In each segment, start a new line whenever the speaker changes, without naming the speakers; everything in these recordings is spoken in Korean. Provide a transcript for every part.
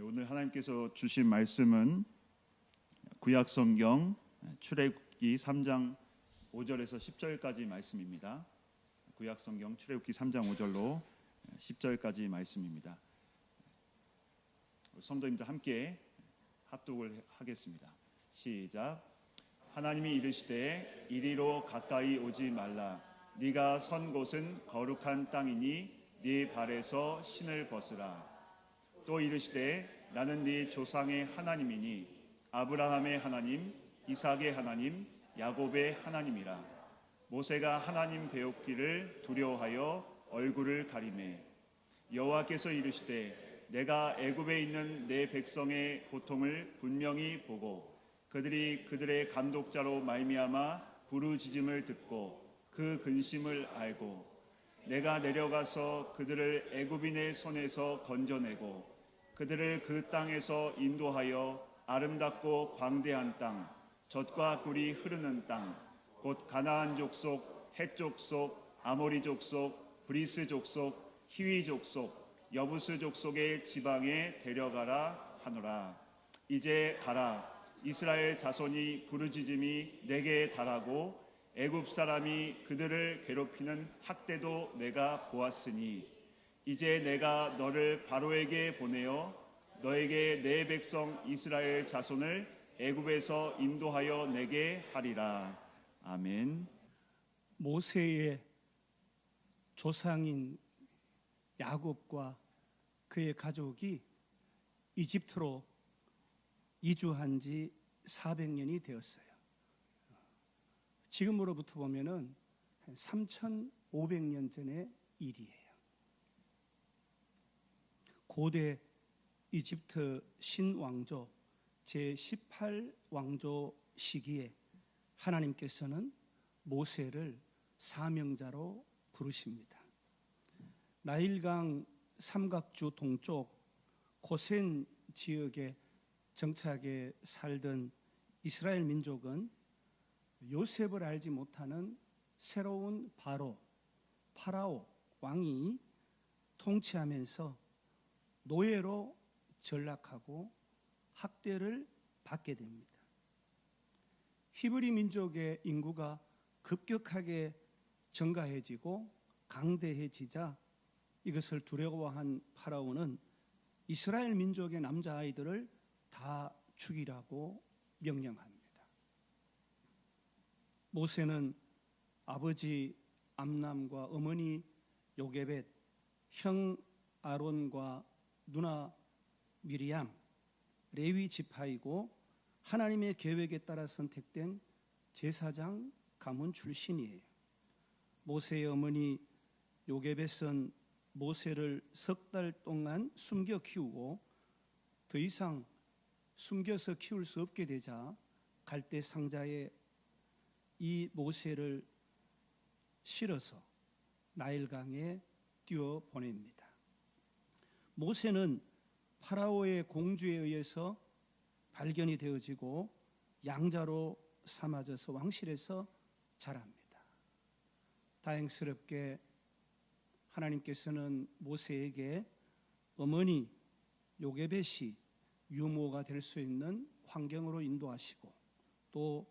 오늘 하나님께서 주신 말씀은 구약성경 출애굽기 3장 5절에서 10절까지 말씀입니다. 구약성경 출애굽기 3장 5절로 10절까지 말씀입니다. 성도님들 함께 합독을 하겠습니다. 시작. 하나님이 이르시되 이리로 가까이 오지 말라. 네가 선 곳은 거룩한 땅이니 네 발에서 신을 벗으라. 또 이르시되 나는 네 조상의 하나님이니 아브라함의 하나님, 이삭의 하나님, 야곱의 하나님이라. 모세가 하나님 배웠기를 두려워하여 얼굴을 가리매 여호와께서 이르시되 내가 애굽에 있는 내 백성의 고통을 분명히 보고 그들이 그들의 감독자로 말미암아 부르짖음을 듣고 그 근심을 알고 내가 내려가서 그들을 애굽인의 손에서 건져내고 그들을 그 땅에서 인도하여 아름답고 광대한 땅, 젖과 꿀이 흐르는 땅, 곧 가나안 족속, 헷 족속, 아모리 족속, 브리스 족속, 히위 족속, 여부스 족속의 지방에 데려가라 하노라. 이제 가라. 이스라엘 자손이 부르짖음이 내게 달하고 애굽 사람이 그들을 괴롭히는 학대도 내가 보았으니 이제 내가 너를 바로에게 보내어 너에게 내 백성 이스라엘 자손을 애굽에서 인도하여 내게 하리라. 아멘.
모세의 조상인 야곱과 그의 가족이 이집트로 이주한 지 400년이 되었어요. 지금으로부터 보면은 한 3,500년 전의 일이에요. 고대 이집트 신왕조 제18왕조 시기에 하나님께서는 모세를 사명자로 부르십니다. 나일강 삼각주 동쪽 고센 지역에 정착해 살던 이스라엘 민족은 요셉을 알지 못하는 새로운 파라오 왕이 통치하면서 노예로 전락하고 학대를 받게 됩니다. 히브리 민족의 인구가 급격하게 증가해지고 강대해지자 이것을 두려워한 파라오는 이스라엘 민족의 남자아이들을 다 죽이라고 명령합니다. 모세는 아버지 암람과 어머니 요게벳, 형 아론과 누나 미리암, 레위 지파이고 하나님의 계획에 따라 선택된 제사장 가문 출신이에요. 모세의 어머니 요게벳은 모세를 석 달 동안 숨겨 키우고 더 이상 숨겨서 키울 수 없게 되자 갈대 상자에 이 모세를 실어서 나일강에 띄워 보냅니다. 모세는 파라오의 공주에 의해서 발견이 되어지고 양자로 삼아져서 왕실에서 자랍니다. 다행스럽게 하나님께서는 모세에게 어머니 요게벳이 유모가 될 수 있는 환경으로 인도하시고 또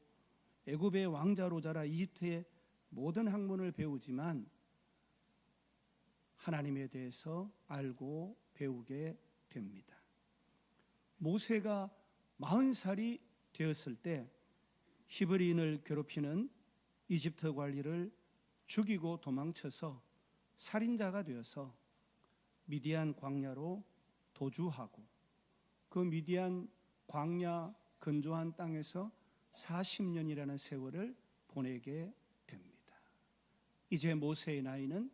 애굽의 왕자로 자라 이집트의 모든 학문을 배우지만 하나님에 대해서 알고 배우게 됩니다. 모세가 40살이 되었을 때 히브리인을 괴롭히는 이집트 관리를 죽이고 도망쳐서 살인자가 되어서 미디안 광야로 도주하고 그 미디안 광야 건조한 땅에서 40년이라는 세월을 보내게 됩니다. 이제 모세의 나이는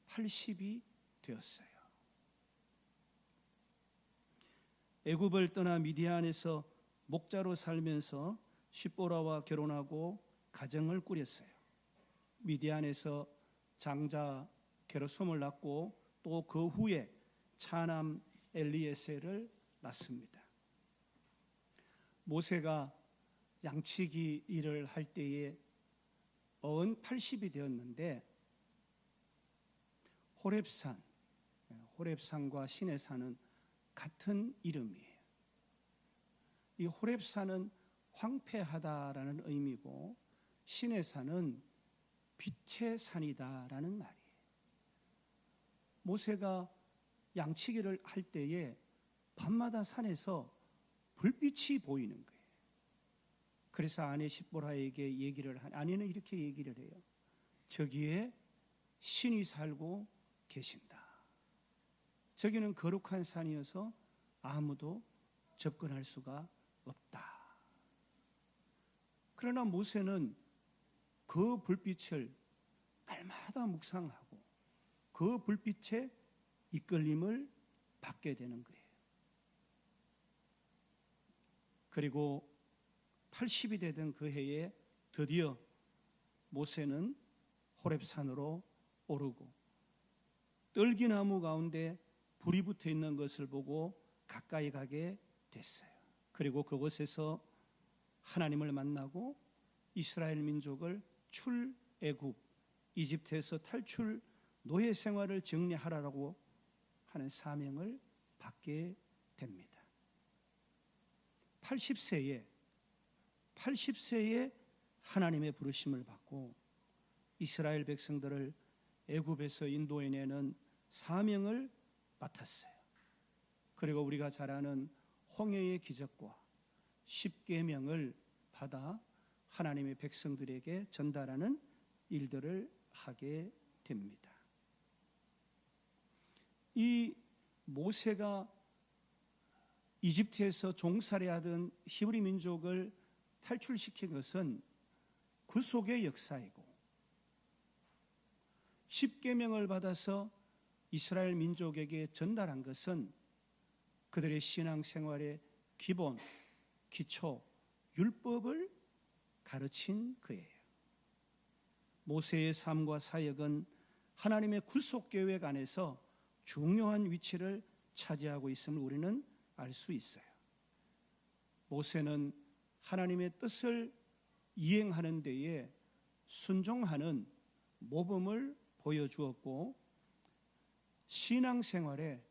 80이 되었어요. 애굽을 떠나 미디안에서 목자로 살면서 십보라와 결혼하고 가정을 꾸렸어요. 미디안에서 장자 게르솜을 낳고 또 그 후에 차남 엘리에셀을 낳습니다. 모세가 양치기 일을 할 때에 어언 80이 되었는데 호렙산과 시내산은 같은 이름이에요. 이 호렙산은 황폐하다라는 의미고 시내산은 빛의 산이다라는 말이에요. 모세가 양치기를 할 때에 밤마다 산에서 불빛이 보이는 거예요. 그래서 아내 십보라에게 아내는 이렇게 얘기를 해요. 저기에 신이 살고 계신다. 저기는 거룩한 산이어서 아무도 접근할 수가 없다. 그러나 모세는 그 불빛을 날마다 묵상하고 그 불빛에 이끌림을 받게 되는 거예요. 그리고 80이 되던 그 해에 드디어 모세는 호렙산으로 오르고 떨기나무 가운데 불이 붙어 있는 것을 보고 가까이 가게 됐어요. 그리고 그곳에서 하나님을 만나고 이스라엘 민족을 출애굽, 이집트에서 탈출 노예 생활을 정리하라고 하는 사명을 받게 됩니다. 80세에 하나님의 부르심을 받고 이스라엘 백성들을 애굽에서 인도해내는 사명을 맡았어요. 그리고 우리가 잘 아는 홍해의 기적과 십계명을 받아 하나님의 백성들에게 전달하는 일들을 하게 됩니다. 이 모세가 이집트에서 종살이하던 히브리 민족을 탈출시킨 것은 구속의 역사이고 십계명을 받아서 이스라엘 민족에게 전달한 것은 그들의 신앙생활의 기본, 기초, 율법을 가르친 거예요. 모세의 삶과 사역은 하나님의 구속 계획 안에서 중요한 위치를 차지하고 있음을 우리는 알 수 있어요. 모세는 하나님의 뜻을 이행하는 데에 순종하는 모범을 보여주었고 신앙생활에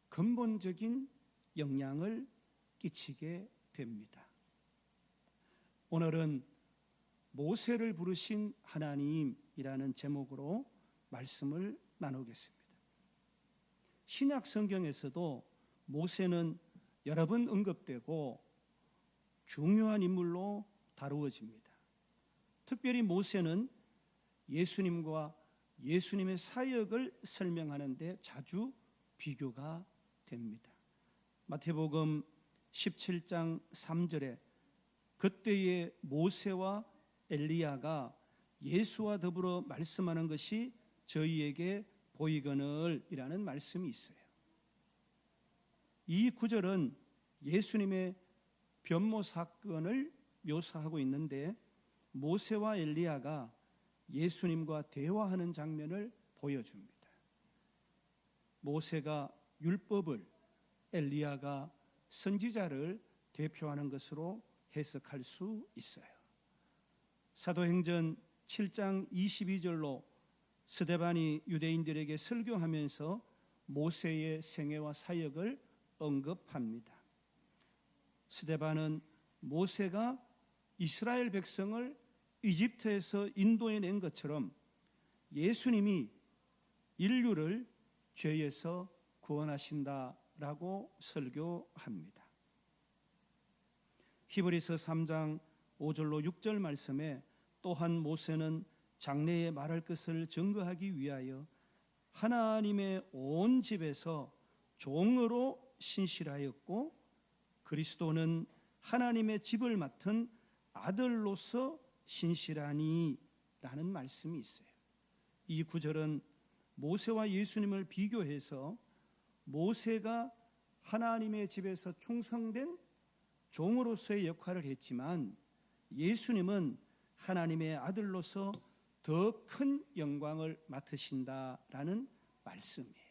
근본적인 영향을 끼치게 됩니다. 오늘은 모세를 부르신 하나님이라는 제목으로 말씀을 나누겠습니다. 신약 성경에서도 모세는 여러 번 언급되고 중요한 인물로 다루어집니다. 특별히 모세는 예수님과 예수님의 사역을 설명하는 데 자주 비교가 됩니다. 마태복음 17장 3절에 그때의 모세와 엘리야가 예수와 더불어 말씀하는 것이 저희에게 보이거늘 이라는 말씀이 있어요. 이 구절은 예수님의 변모 사건을 묘사하고 있는데 모세와 엘리야가 예수님과 대화하는 장면을 보여줍니다. 모세가 율법을, 엘리야가 선지자를 대표하는 것으로 해석할 수 있어요. 사도행전 7장 22절로 스데반이 유대인들에게 설교하면서 모세의 생애와 사역을 언급합니다. 스데반은 모세가 이스라엘 백성을 이집트에서 인도해낸 것처럼 예수님이 인류를 죄에서 구원하신다라고 설교합니다. 히브리서 3장 5절로 6절 말씀에 또한 모세는 장래에 말할 것을 증거하기 위하여 하나님의 온 집에서 종으로 신실하였고 그리스도는 하나님의 집을 맡은 아들로서 신실하니 라는 말씀이 있어요. 이 구절은 모세와 예수님을 비교해서 모세가 하나님의 집에서 충성된 종으로서의 역할을 했지만 예수님은 하나님의 아들로서 더 큰 영광을 맡으신다라는 말씀이에요.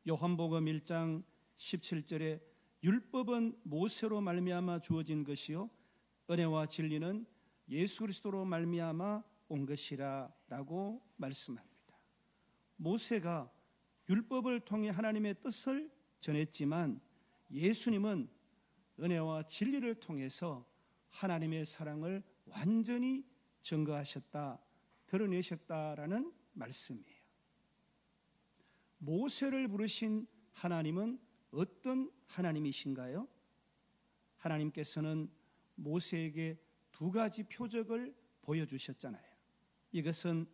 요한복음 1장 17절에 율법은 모세로 말미암아 주어진 것이요 은혜와 진리는 예수 그리스도로 말미암아 온 것이라라고 말씀합니다. 모세가 율법을 통해 하나님의 뜻을 전했지만 예수님은 은혜와 진리를 통해서 하나님의 사랑을 완전히 증거하셨다, 드러내셨다라는 말씀이에요. 모세를 부르신 하나님은 어떤 하나님이신가요? 하나님께서는 모세에게 두 가지 표적을 보여주셨잖아요. 이것은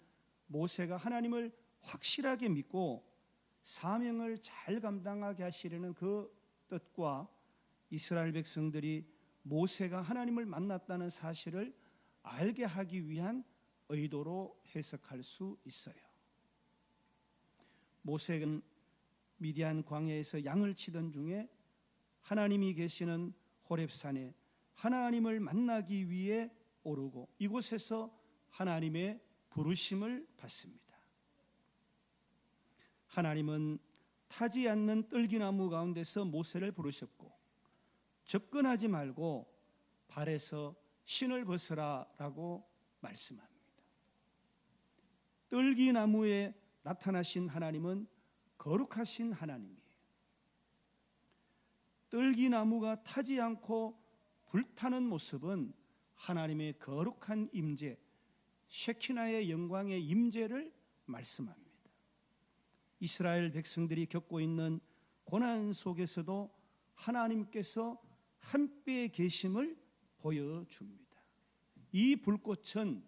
모세가 하나님을 확실하게 믿고 사명을 잘 감당하게 하시려는 그 뜻과 이스라엘 백성들이 모세가 하나님을 만났다는 사실을 알게 하기 위한 의도로 해석할 수 있어요. 모세는 미디안 광야에서 양을 치던 중에 하나님이 계시는 호렙산에 하나님을 만나기 위해 오르고 이곳에서 하나님의 부르심을 받습니다. 하나님은 타지 않는 뜰기나무 가운데서 모세를 부르셨고 접근하지 말고 발에서 신을 벗으라라고 말씀합니다. 뜰기나무에 나타나신 하나님은 거룩하신 하나님이에요. 뜰기나무가 타지 않고 불타는 모습은 하나님의 거룩한 임재, 쉐키나의 영광의 임재를 말씀합니다. 이스라엘 백성들이 겪고 있는 고난 속에서도 하나님께서 함께 계심을 보여줍니다. 이 불꽃은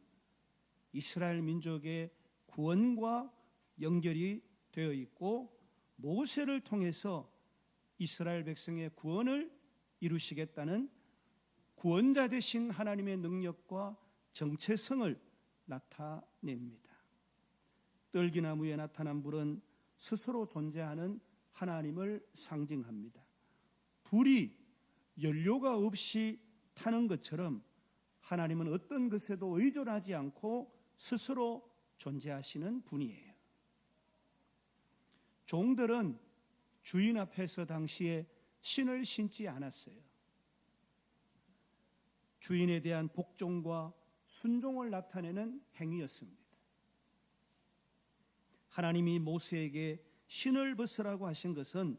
이스라엘 민족의 구원과 연결이 되어 있고 모세를 통해서 이스라엘 백성의 구원을 이루시겠다는 구원자 되신 하나님의 능력과 정체성을 나타냅니다. 뜰기나무에 나타난 불은 스스로 존재하는 하나님을 상징합니다. 불이 연료가 없이 타는 것처럼 하나님은 어떤 것에도 의존하지 않고 스스로 존재하시는 분이에요. 종들은 주인 앞에서 당시에 신을 신지 않았어요. 주인에 대한 복종과 순종을 나타내는 행위였습니다. 하나님이 모세에게 신을 벗으라고 하신 것은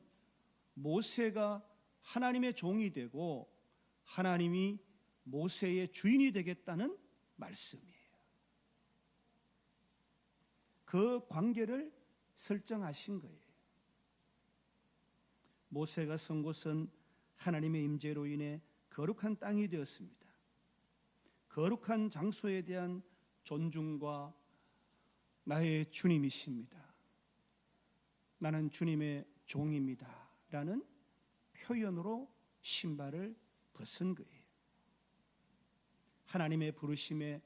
모세가 하나님의 종이 되고 하나님이 모세의 주인이 되겠다는 말씀이에요. 그 관계를 설정하신 거예요. 모세가 선 곳은 하나님의 임재로 인해 거룩한 땅이 되었습니다. 거룩한 장소에 대한 존중과 나의 주님이십니다, 나는 주님의 종입니다 라는 표현으로 신발을 벗은 거예요. 하나님의 부르심에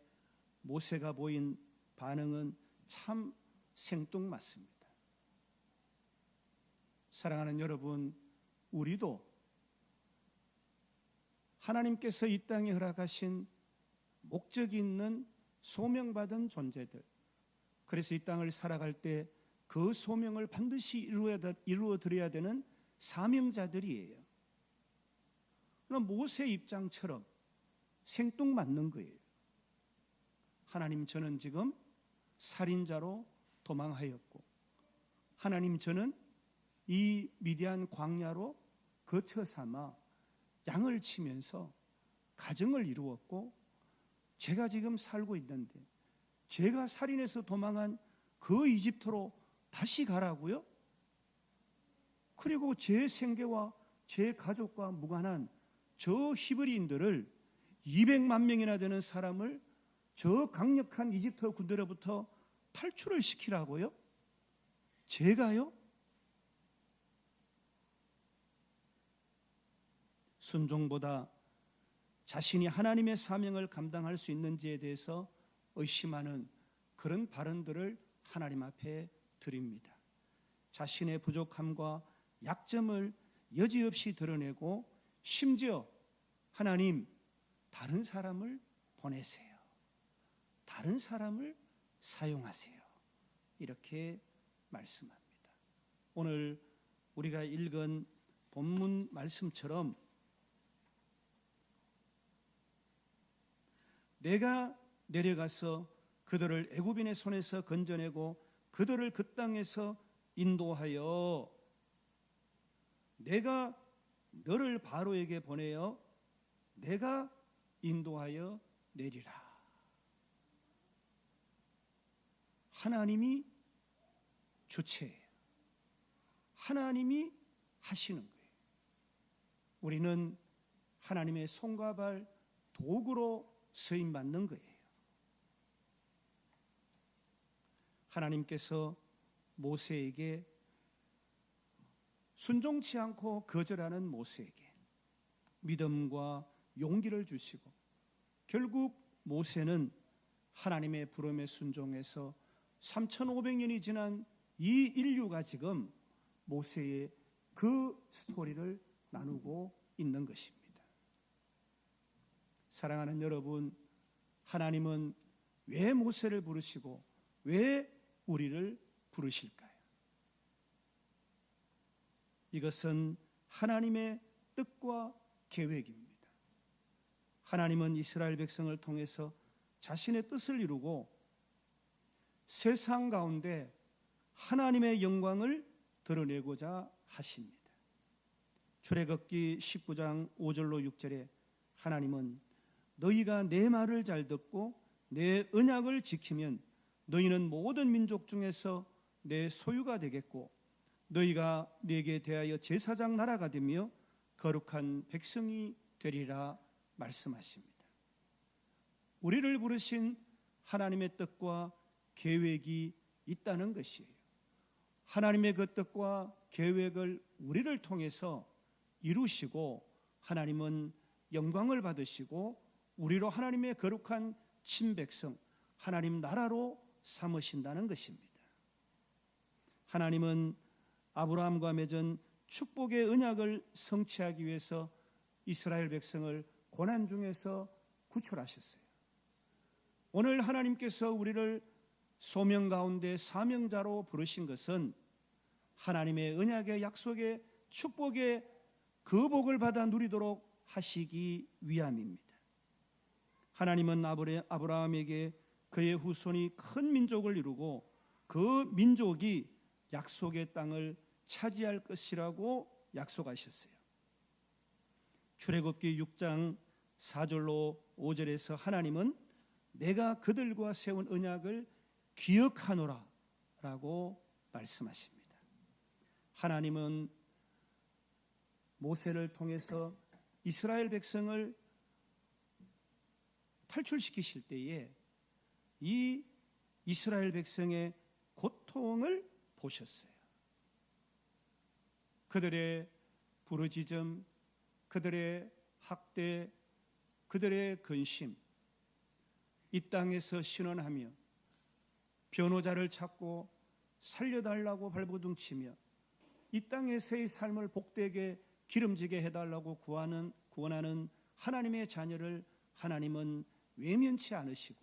모세가 보인 반응은 참 생뚱맞습니다. 사랑하는 여러분, 우리도 하나님께서 이 땅에 허락하신 목적이 있는 소명받은 존재들, 그래서 이 땅을 살아갈 때 그 소명을 반드시 이루어드려야 되는 사명자들이에요. 그럼 모세 입장처럼 생뚱맞는 거예요. 하나님, 저는 지금 살인자로 도망하였고, 하나님, 저는 이 미디안 광야로 거처 삼아 양을 치면서 가정을 이루었고, 제가 지금 살고 있는데 제가 살인해서 도망한 그 이집트로 다시 가라고요? 그리고 제 생계와 제 가족과 무관한 저 히브리인들을 200만 명이나 되는 사람을 저 강력한 이집트 군대로부터 탈출을 시키라고요? 제가요? 순종보다 자신이 하나님의 사명을 감당할 수 있는지에 대해서 의심하는 그런 발언들을 하나님 앞에 드립니다. 자신의 부족함과 약점을 여지없이 드러내고 심지어 하나님, 다른 사람을 보내세요, 다른 사람을 사용하세요, 이렇게 말씀합니다. 오늘 우리가 읽은 본문 말씀처럼 내가 내려가서 그들을 애굽인의 손에서 건져내고 그들을 그 땅에서 인도하여 내가 너를 바로에게 보내어 내가 인도하여 내리라. 하나님이 주체예요. 하나님이 하시는 거예요. 우리는 하나님의 손과 발 도구로 쓰임받는 거예요. 하나님께서 모세에게 순종치 않고 거절하는 모세에게 믿음과 용기를 주시고 결국 모세는 하나님의 부름에 순종해서 3,500년이 지난 이 인류가 지금 모세의 그 스토리를 나누고 있는 것입니다. 사랑하는 여러분, 하나님은 왜 모세를 부르시고 왜 우리를 부르실까요? 이것은 하나님의 뜻과 계획입니다. 하나님은 이스라엘 백성을 통해서 자신의 뜻을 이루고 세상 가운데 하나님의 영광을 드러내고자 하십니다. 출애굽기 19장 5절로 6절에 하나님은 너희가 내 말을 잘 듣고 내 언약을 지키면 너희는 모든 민족 중에서 내 소유가 되겠고 너희가 내게 대하여 제사장 나라가 되며 거룩한 백성이 되리라 말씀하십니다. 우리를 부르신 하나님의 뜻과 계획이 있다는 것이에요. 하나님의 그 뜻과 계획을 우리를 통해서 이루시고 하나님은 영광을 받으시고 우리로 하나님의 거룩한 친백성, 하나님 나라로 삼으신다는 것입니다. 하나님은 아브라함과 맺은 축복의 언약을 성취하기 위해서 이스라엘 백성을 고난 중에서 구출하셨어요. 오늘 하나님께서 우리를 소명 가운데 사명자로 부르신 것은 하나님의 언약의 약속의 축복의 그 복을 받아 누리도록 하시기 위함입니다. 하나님은 아브라함에게 그의 후손이 큰 민족을 이루고 그 민족이 약속의 땅을 차지할 것이라고 약속하셨어요. 출애굽기 6장 4절로 5절에서 하나님은 내가 그들과 세운 언약을 기억하노라 라고 말씀하십니다. 하나님은 모세를 통해서 이스라엘 백성을 탈출시키실 때에 이 이스라엘 백성의 고통을 보셨어요. 그들의 부르짖음, 그들의 학대, 그들의 근심, 이 땅에서 신원하며 변호자를 찾고 살려달라고 발버둥치며 이 땅에서의 삶을 복되게 기름지게 해달라고 구원하는 하나님의 자녀를 하나님은 외면치 않으시고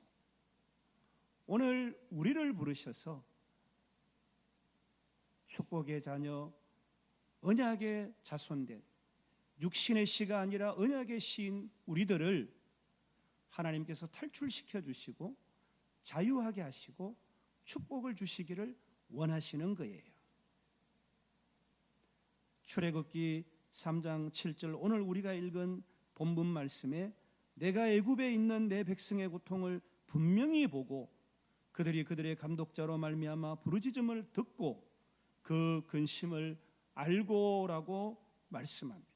오늘 우리를 부르셔서 축복의 자녀, 언약의 자손된 육신의 씨가 아니라 언약의 씨인 우리들을 하나님께서 탈출시켜 주시고 자유하게 하시고 축복을 주시기를 원하시는 거예요. 출애굽기 3장 7절 오늘 우리가 읽은 본문 말씀에 내가 애굽에 있는 내 백성의 고통을 분명히 보고 그들이 그들의 감독자로 말미암아 부르짖음을 듣고 그 근심을 알고라고 말씀합니다.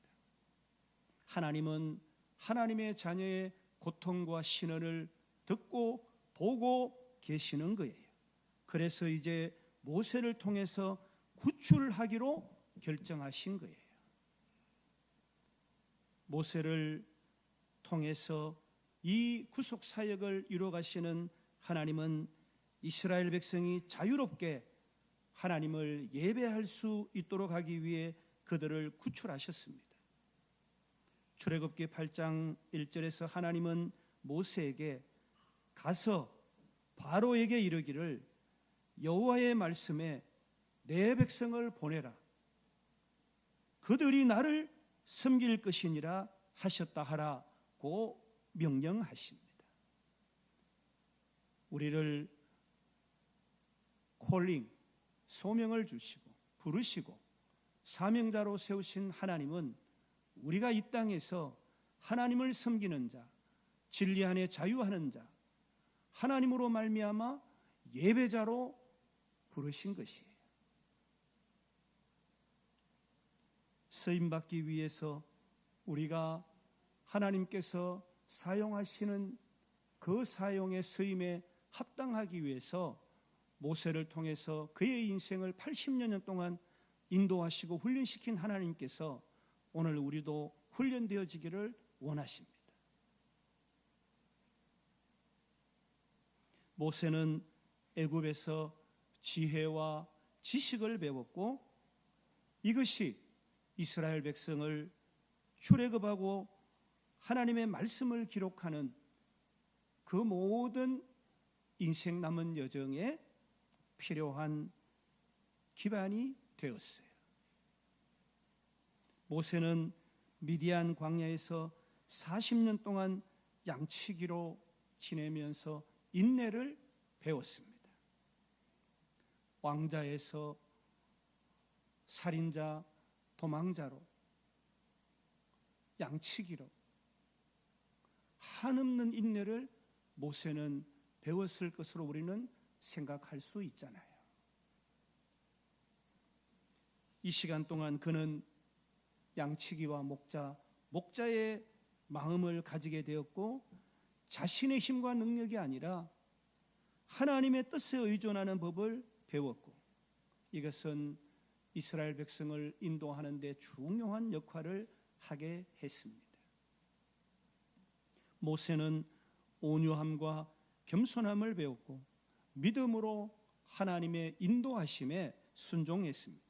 하나님은 하나님의 자녀의 고통과 신원을 듣고 보고 계시는 거예요. 그래서 이제 모세를 통해서 구출하기로 결정하신 거예요. 모세를 통해서 이 구속 사역을 이루어 가시는 하나님은 이스라엘 백성이 자유롭게 하나님을 예배할 수 있도록 하기 위해 그들을 구출하셨습니다. 출애굽기 8장 1절에서 하나님은 모세에게 가서 바로에게 이르기를 여호와의 말씀에 내 백성을 보내라. 그들이 나를 섬길 것이니라 하셨다 하라고 명령하십니다. 우리를 콜링, 소명을 주시고 부르시고 사명자로 세우신 하나님은 우리가 이 땅에서 하나님을 섬기는 자, 진리 안에 자유하는 자, 하나님으로 말미암아 예배자로 부르신 것이에요. 쓰임받기 위해서 우리가 하나님께서 사용하시는 그 사용의 쓰임에 합당하기 위해서 모세를 통해서 그의 인생을 80년 동안 인도하시고 훈련시킨 하나님께서 오늘 우리도 훈련되어지기를 원하십니다. 모세는 애굽에서 지혜와 지식을 배웠고 이것이 이스라엘 백성을 출애굽하고 하나님의 말씀을 기록하는 그 모든 인생 남은 여정에 필요한 기반이 되었어요. 모세는 미디안 광야에서 40년 동안 양치기로 지내면서 인내를 배웠습니다. 왕자에서 살인자, 도망자로, 양치기로 한없는 인내를 모세는 배웠을 것으로 우리는 생각할 수 있잖아요. 이 시간 동안 그는 양치기와 목자의 마음을 가지게 되었고 자신의 힘과 능력이 아니라 하나님의 뜻에 의존하는 법을 배웠고 이것은 이스라엘 백성을 인도하는 데 중요한 역할을 하게 했습니다. 모세는 온유함과 겸손함을 배웠고 믿음으로 하나님의 인도하심에 순종했습니다.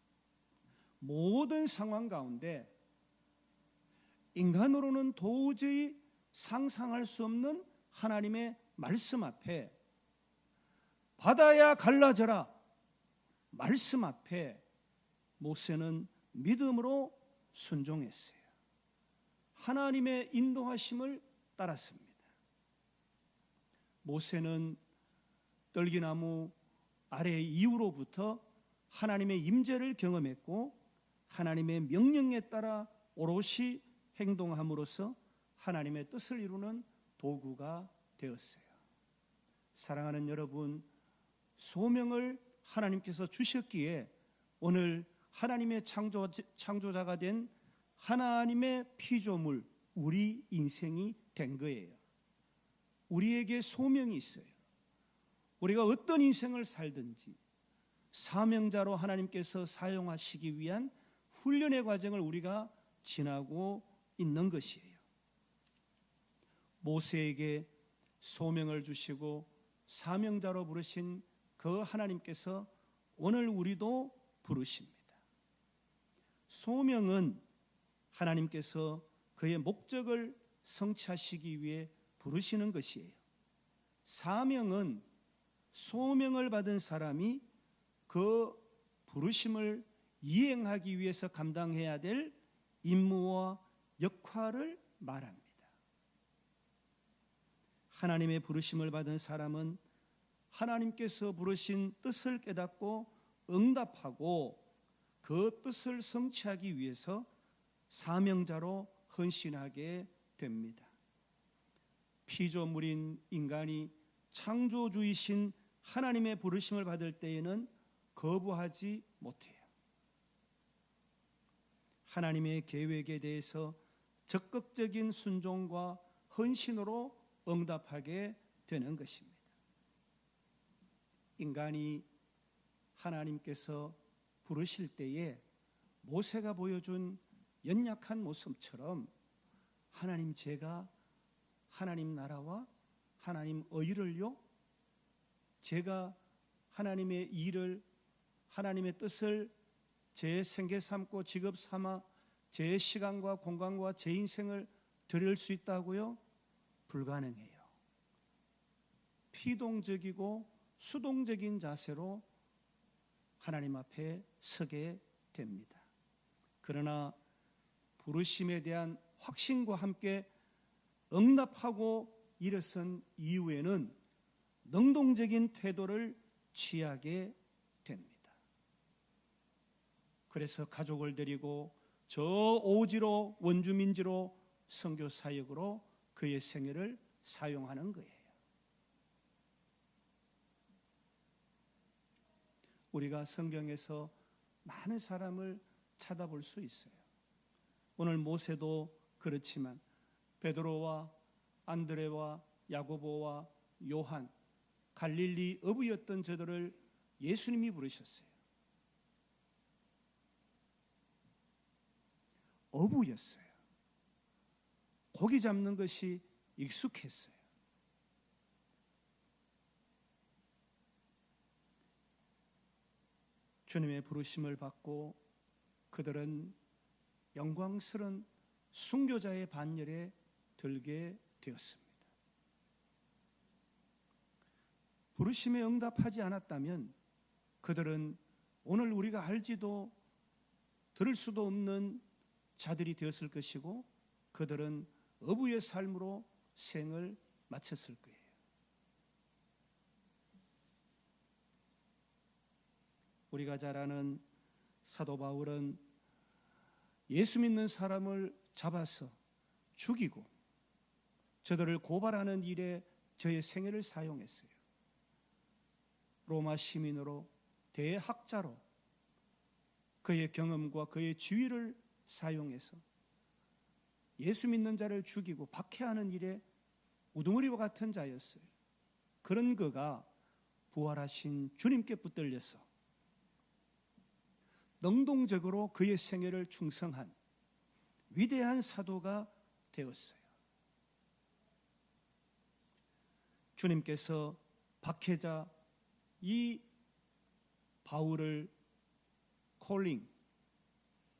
모든 상황 가운데 인간으로는 도저히 상상할 수 없는 하나님의 말씀 앞에 바다야 갈라져라 말씀 앞에 모세는 믿음으로 순종했어요. 하나님의 인도하심을 따랐습니다. 모세는 떨기나무 아래 이후로부터 하나님의 임재를 경험했고 하나님의 명령에 따라 오롯이 행동함으로써 하나님의 뜻을 이루는 도구가 되었어요. 사랑하는 여러분, 소명을 하나님께서 주셨기에 오늘 하나님의 창조자가 된 하나님의 피조물 우리 인생이 된 거예요. 우리에게 소명이 있어요. 우리가 어떤 인생을 살든지 사명자로 하나님께서 사용하시기 위한 훈련의 과정을 우리가 지나고 있는 것이에요. 모세에게 소명을 주시고 사명자로 부르신 그 하나님께서 오늘 우리도 부르십니다. 소명은 하나님께서 그의 목적을 성취하시기 위해 부르시는 것이에요. 사명은 소명을 받은 사람이 그 부르심을 이행하기 위해서 감당해야 될 임무와 역할을 말합니다. 하나님의 부르심을 받은 사람은 하나님께서 부르신 뜻을 깨닫고 응답하고 그 뜻을 성취하기 위해서 사명자로 헌신하게 됩니다. 피조물인 인간이 창조주이신 하나님의 부르심을 받을 때에는 거부하지 못해요. 하나님의 계획에 대해서 적극적인 순종과 헌신으로 응답하게 되는 것입니다. 인간이 하나님께서 부르실 때에 모세가 보여준 연약한 모습처럼 하나님 제가 하나님 나라와 하나님 의를요 제가 하나님의 일을 하나님의 뜻을 제 생계 삼고 직업 삼아 제 시간과 공간과 제 인생을 드릴 수 있다고요? 불가능해요. 피동적이고 수동적인 자세로 하나님 앞에 서게 됩니다. 그러나 부르심에 대한 확신과 함께 응답하고 일어선 이후에는 능동적인 태도를 취하게 됩니다. 그래서 가족을 데리고 저 오지로 원주민지로 선교 사역으로 그의 생애를 사용하는 거예요. 우리가 성경에서 많은 사람을 찾아볼 수 있어요. 오늘 모세도 그렇지만 베드로와 안드레와 야고보와 요한, 갈릴리 어부였던 저들을 예수님이 부르셨어요. 어부였어요. 고기 잡는 것이 익숙했어요. 주님의 부르심을 받고 그들은 영광스러운 순교자의 반열에 들게 되었습니다. 부르심에 응답하지 않았다면 그들은 오늘 우리가 알지도 들을 수도 없는 자들이 되었을 것이고 그들은 어부의 삶으로 생을 마쳤을 거예요. 우리가 잘 아는 사도 바울은 예수 믿는 사람을 잡아서 죽이고 저들을 고발하는 일에 저의 생애를 사용했어요. 로마 시민으로 대학자로 그의 경험과 그의 지위를 사용해서 예수 믿는 자를 죽이고 박해하는 일에 우두머리와 같은 자였어요. 그런 그가 부활하신 주님께 붙들려서 능동적으로 그의 생애를 충성한 위대한 사도가 되었어요. 주님께서 박해자 이 바울을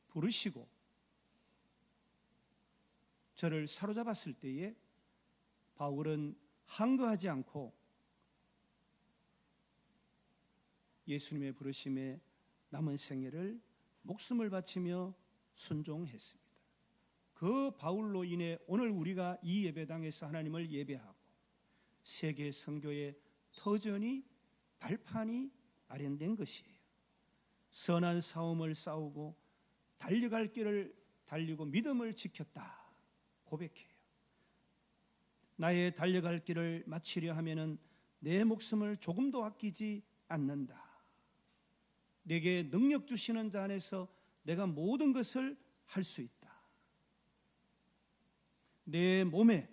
부르시고 저를 사로잡았을 때에 바울은 항거하지 않고 예수님의 부르심에 남은 생애를 목숨을 바치며 순종했습니다. 그 바울로 인해 오늘 우리가 이 예배당에서 하나님을 예배하고 세계 선교의 터전이 발판이 마련된 것이에요. 선한 싸움을 싸우고 달려갈 길을 달리고 믿음을 지켰다 고백해요. 나의 달려갈 길을 마치려 하면은 내 목숨을 조금도 아끼지 않는다. 내게 능력 주시는 자 안에서 내가 모든 것을 할 수 있다. 내 몸에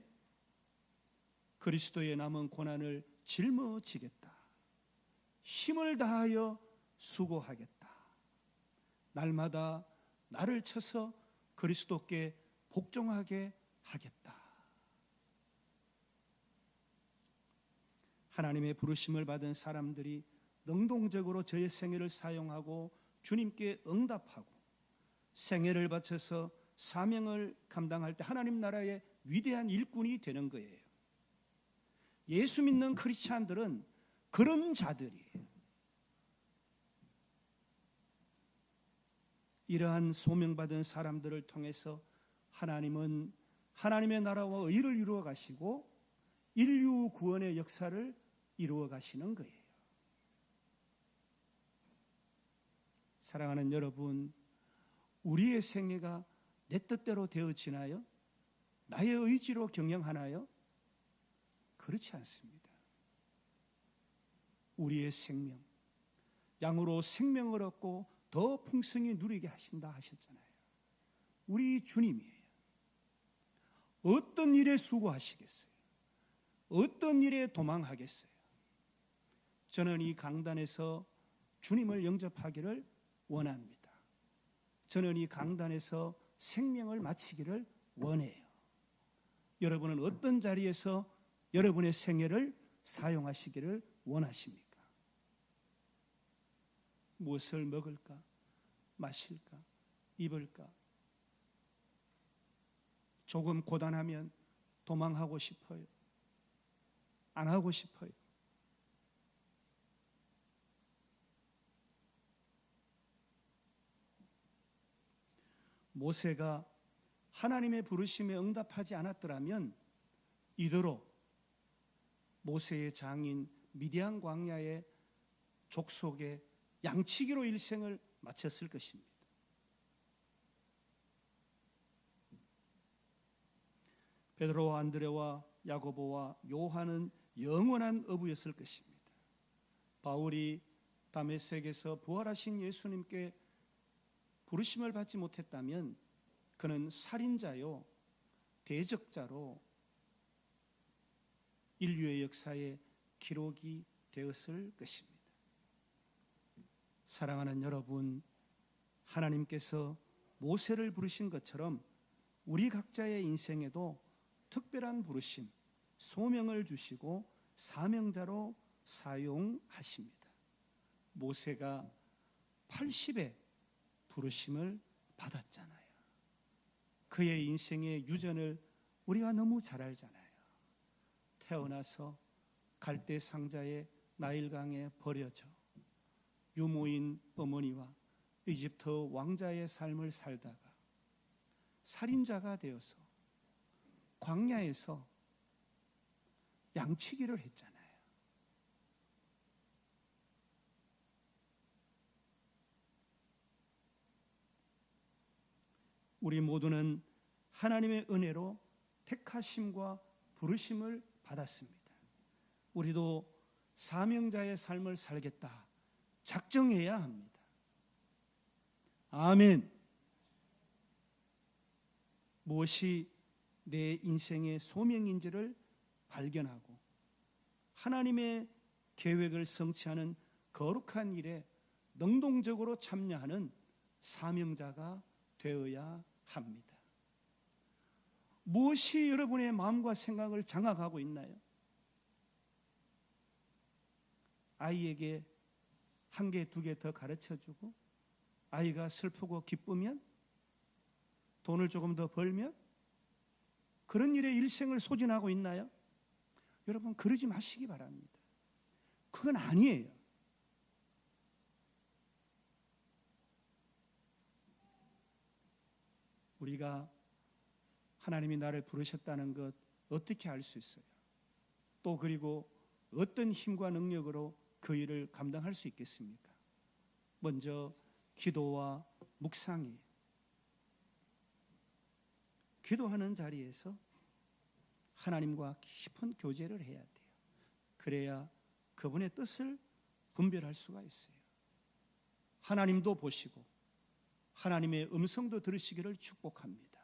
그리스도의 남은 고난을 짊어지겠다. 힘을 다하여 수고하겠다. 날마다 나를 쳐서 그리스도께 복종하게 하겠다. 하나님의 부르심을 받은 사람들이 능동적으로 저의 생애를 사용하고 주님께 응답하고 생애를 바쳐서 사명을 감당할 때 하나님 나라의 위대한 일꾼이 되는 거예요. 예수 믿는 크리스찬들은 그런 자들이에요. 이러한 소명받은 사람들을 통해서 하나님은 하나님의 나라와 의를 이루어 가시고 인류 구원의 역사를 이루어 가시는 거예요. 사랑하는 여러분, 우리의 생애가 내 뜻대로 되어지나요? 나의 의지로 경영하나요? 그렇지 않습니다. 우리의 생명, 양으로 생명을 얻고 더 풍성히 누리게 하신다 하셨잖아요. 우리 주님이에요. 어떤 일에 수고하시겠어요? 어떤 일에 도망하겠어요? 저는 이 강단에서 주님을 영접하기를 원합니다. 저는 이 강단에서 생명을 마치기를 원해요. 여러분은 어떤 자리에서 여러분의 생애를 사용하시기를 원하십니까? 무엇을 먹을까? 마실까? 입을까? 조금 고단하면 도망하고 싶어요. 안 하고 싶어요. 모세가 하나님의 부르심에 응답하지 않았더라면 이대로 모세의 장인 미디안 광야의 족속의 양치기로 일생을 마쳤을 것입니다. 베드로와 안드레와 야고보와 요한은 영원한 어부였을 것입니다. 바울이 다메섹에서 부활하신 예수님께 부르심을 받지 못했다면 그는 살인자요 대적자로 인류의 역사에 기록이 되었을 것입니다. 사랑하는 여러분, 하나님께서 모세를 부르신 것처럼 우리 각자의 인생에도 특별한 부르심, 소명을 주시고 사명자로 사용하십니다. 모세가 80의 부르심을 받았잖아요. 그의 인생의 유전을 우리가 너무 잘 알잖아요. 태어나서 갈대 상자에 나일강에 버려져 유모인 어머니와 이집트 왕자의 삶을 살다가 살인자가 되어서 광야에서 양치기를 했잖아요. 우리 모두는 하나님의 은혜로 택하심과 부르심을 받았습니다. 우리도 사명자의 삶을 살겠다 작정해야 합니다. 아멘. 무엇이 내 인생의 소명인지를 발견하고 하나님의 계획을 성취하는 거룩한 일에 능동적으로 참여하는 사명자가 되어야 합니다. 무엇이 여러분의 마음과 생각을 장악하고 있나요? 아이에게 한 개, 두 개 더 가르쳐주고 아이가 슬프고 기쁘면 돈을 조금 더 벌면 그런 일에 일생을 소진하고 있나요? 여러분 그러지 마시기 바랍니다. 그건 아니에요. 우리가 하나님이 나를 부르셨다는 것 어떻게 알 수 있어요? 또 그리고 어떤 힘과 능력으로 그 일을 감당할 수 있겠습니까? 먼저 기도와 묵상이에요. 기도하는 자리에서 하나님과 깊은 교제를 해야 돼요. 그래야 그분의 뜻을 분별할 수가 있어요. 하나님도 보시고 하나님의 음성도 들으시기를 축복합니다.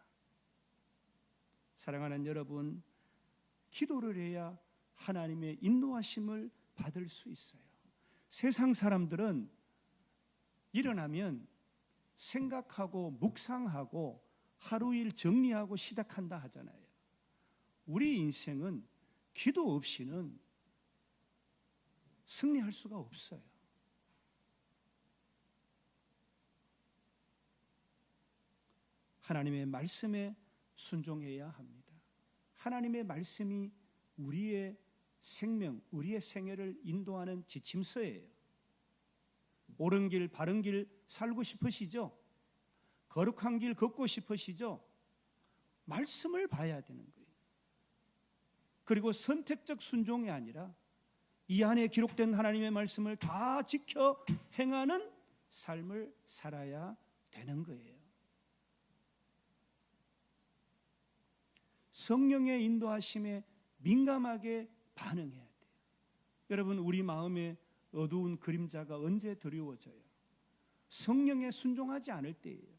사랑하는 여러분, 기도를 해야 하나님의 인도하심을 받을 수 있어요. 세상 사람들은 일어나면 생각하고 묵상하고 하루 일 정리하고 시작한다 하잖아요. 우리 인생은 기도 없이는 승리할 수가 없어요. 하나님의 말씀에 순종해야 합니다. 하나님의 말씀이 우리의 생명, 우리의 생애를 인도하는 지침서예요. 옳은 길, 바른 길 살고 싶으시죠? 거룩한 길 걷고 싶으시죠? 말씀을 봐야 되는 거예요. 그리고 선택적 순종이 아니라 이 안에 기록된 하나님의 말씀을 다 지켜 행하는 삶을 살아야 되는 거예요. 성령의 인도하심에 민감하게 반응해야 돼요. 여러분, 우리 마음에 어두운 그림자가 언제 드리워져요? 성령에 순종하지 않을 때예요.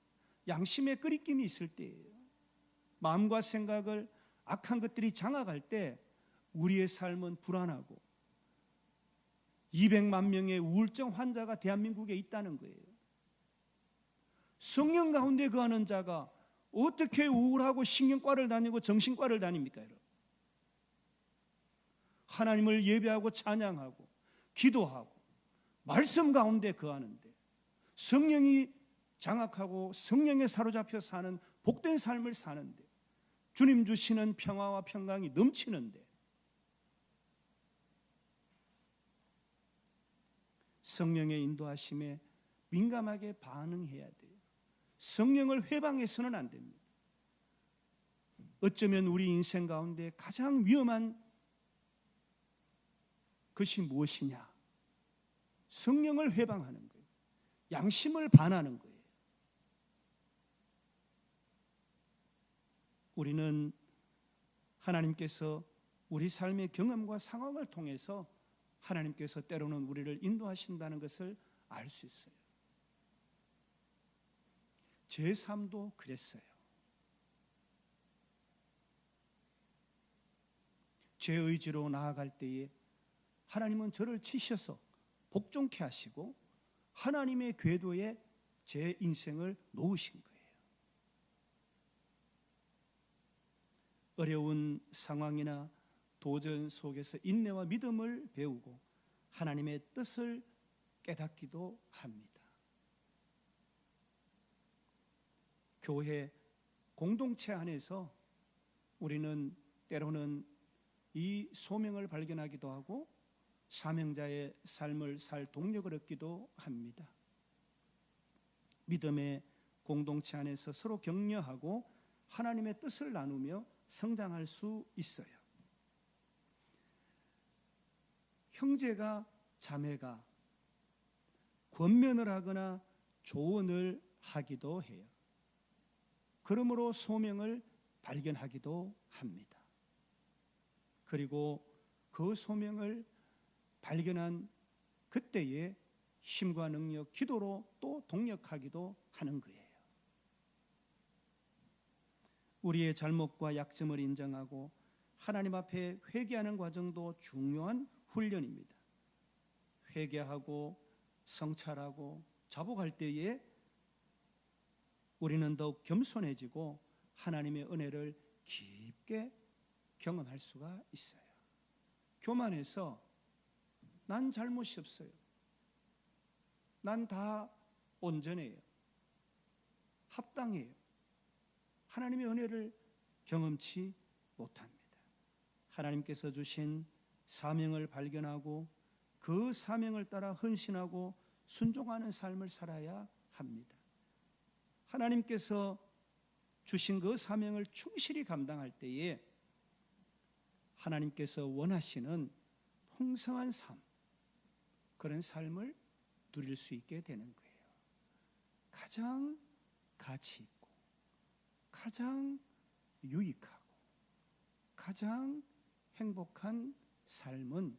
양심의 끄리낌이 있을 때예요. 마음과 생각을 악한 것들이 장악할 때 우리의 삶은 불안하고 200만 명의 우울증 환자가 대한민국에 있다는 거예요. 성령 가운데 거하는 자가 어떻게 우울하고 신경과를 다니고 정신과를 다닙니까, 여러분? 하나님을 예배하고 찬양하고 기도하고 말씀 가운데 거하는데 성령이 장악하고 성령에 사로잡혀 사는 복된 삶을 사는데 주님 주시는 평화와 평강이 넘치는데 성령의 인도하심에 민감하게 반응해야 돼요. 성령을 회방해서는 안 됩니다. 어쩌면 우리 인생 가운데 가장 위험한 것이 무엇이냐? 성령을 회방하는 거예요. 양심을 반하는 거예요. 우리는 하나님께서 우리 삶의 경험과 상황을 통해서 하나님께서 때로는 우리를 인도하신다는 것을 알 수 있어요. 제 삶도 그랬어요. 제 의지로 나아갈 때에 하나님은 저를 치셔서 복종케 하시고 하나님의 궤도에 제 인생을 놓으신 거예요. 어려운 상황이나 도전 속에서 인내와 믿음을 배우고 하나님의 뜻을 깨닫기도 합니다. 교회 공동체 안에서 우리는 때로는 이 소명을 발견하기도 하고 사명자의 삶을 살 동력을 얻기도 합니다. 믿음의 공동체 안에서 서로 격려하고 하나님의 뜻을 나누며 성장할 수 있어요. 형제가 자매가 권면을 하거나 조언을 하기도 해요. 그러므로 소명을 발견하기도 합니다. 그리고 그 소명을 발견한 그때의 힘과 능력, 기도로 또 동력하기도 하는 거예요. 우리의 잘못과 약점을 인정하고 하나님 앞에 회개하는 과정도 중요한 훈련입니다. 회개하고 성찰하고 자복할 때에 우리는 더욱 겸손해지고 하나님의 은혜를 깊게 경험할 수가 있어요. 교만해서 난 잘못이 없어요. 난 다 온전해요. 합당해요. 하나님의 은혜를 경험치 못합니다. 하나님께서 주신 사명을 발견하고 그 사명을 따라 헌신하고 순종하는 삶을 살아야 합니다. 하나님께서 주신 그 사명을 충실히 감당할 때에 하나님께서 원하시는 풍성한 삶, 그런 삶을 누릴 수 있게 되는 거예요. 가장 가치 있고 가장 유익하고 가장 행복한 삶은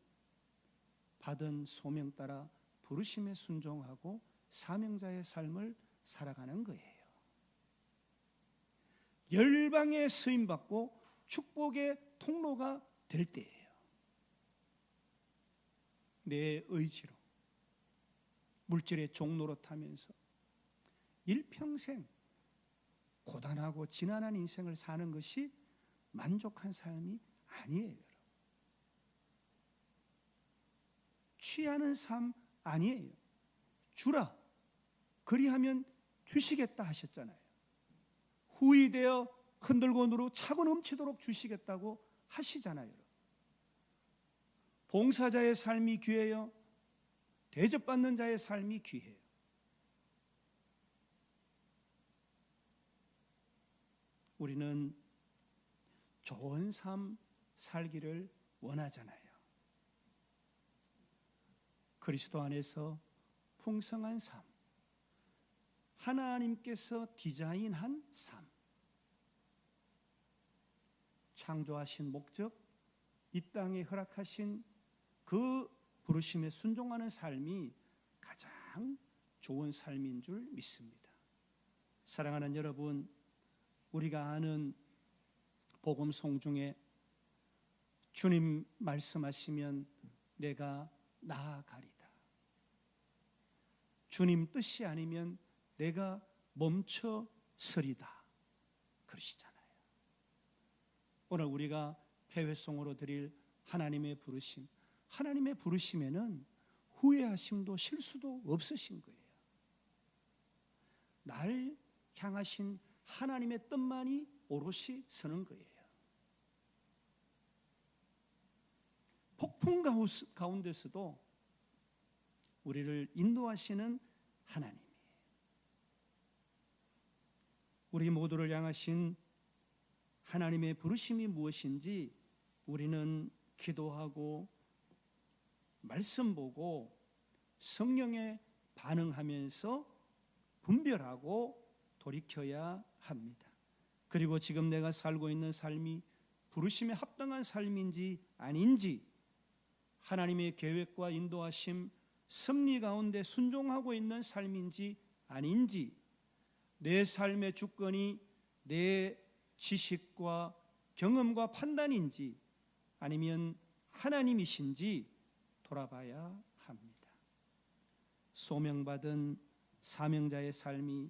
받은 소명 따라 부르심에 순종하고 사명자의 삶을 살아가는 거예요. 열방에 쓰임받고 축복의 통로가 될 때예요. 내 의지로 물질의 종노릇하면서 일평생 고단하고 지난한 인생을 사는 것이 만족한 삶이 아니에요. 취하는 삶 아니에요. 주라 그리하면 주시겠다 하셨잖아요. 후이되어 흔들고 누르고 차고 넘치도록 주시겠다고 하시잖아요. 봉사자의 삶이 귀해요. 대접받는 자의 삶이 귀해요. 우리는 좋은 삶 살기를 원하잖아요. 그리스도 안에서 풍성한 삶, 하나님께서 디자인한 삶, 창조하신 목적, 이 땅에 허락하신 그 부르심에 순종하는 삶이 가장 좋은 삶인 줄 믿습니다. 사랑하는 여러분, 우리가 아는 복음송 중에 주님 말씀하시면 내가 나아가리다. 주님 뜻이 아니면 내가 멈춰 서리다. 그러시잖아요. 오늘 우리가 폐회송으로 드릴 하나님의 부르심, 하나님의 부르심에는 후회하심도 실수도 없으신 거예요. 날 향하신 하나님의 뜻만이 오롯이 서는 거예요. 폭풍 가운데서도 우리를 인도하시는 하나님이에요. 우리 모두를 향하신 하나님의 부르심이 무엇인지 우리는 기도하고 말씀 보고 성령에 반응하면서 분별하고 돌이켜야 합니다. 그리고 지금 내가 살고 있는 삶이 부르심에 합당한 삶인지 아닌지, 하나님의 계획과 인도하심, 섭리 가운데 순종하고 있는 삶인지 아닌지, 내 삶의 주권이 내 지식과 경험과 판단인지 아니면 하나님이신지 돌아봐야 합니다. 소명받은 사명자의 삶이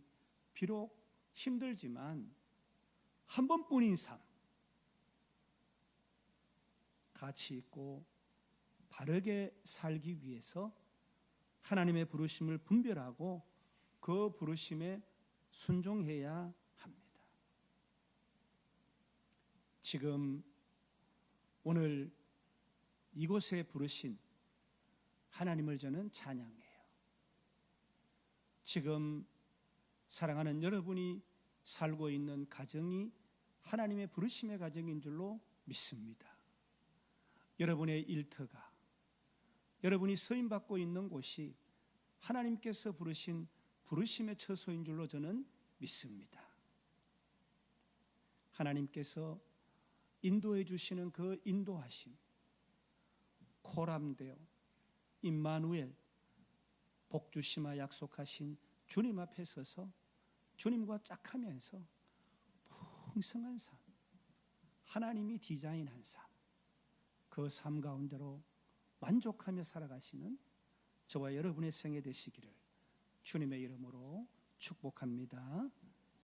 비록 힘들지만 한 번뿐인 삶, 가치 있고 바르게 살기 위해서 하나님의 부르심을 분별하고 그 부르심에 순종해야 합니다. 지금 오늘 이곳에 부르신 하나님을 저는 찬양해요. 지금 사랑하는 여러분이 살고 있는 가정이 하나님의 부르심의 가정인 줄로 믿습니다. 여러분의 일터가, 여러분이 서임받고 있는 곳이 하나님께서 부르신 부르심의 처소인 줄로 저는 믿습니다. 하나님께서 인도해 주시는 그 인도하심, 코람데오, 임마누엘, 복주심아 약속하신 주님 앞에 서서 주님과 짝하면서 풍성한 삶, 하나님이 디자인한 삶, 그 삶 가운데로 만족하며 살아가시는 저와 여러분의 생애 되시기를 주님의 이름으로 축복합니다.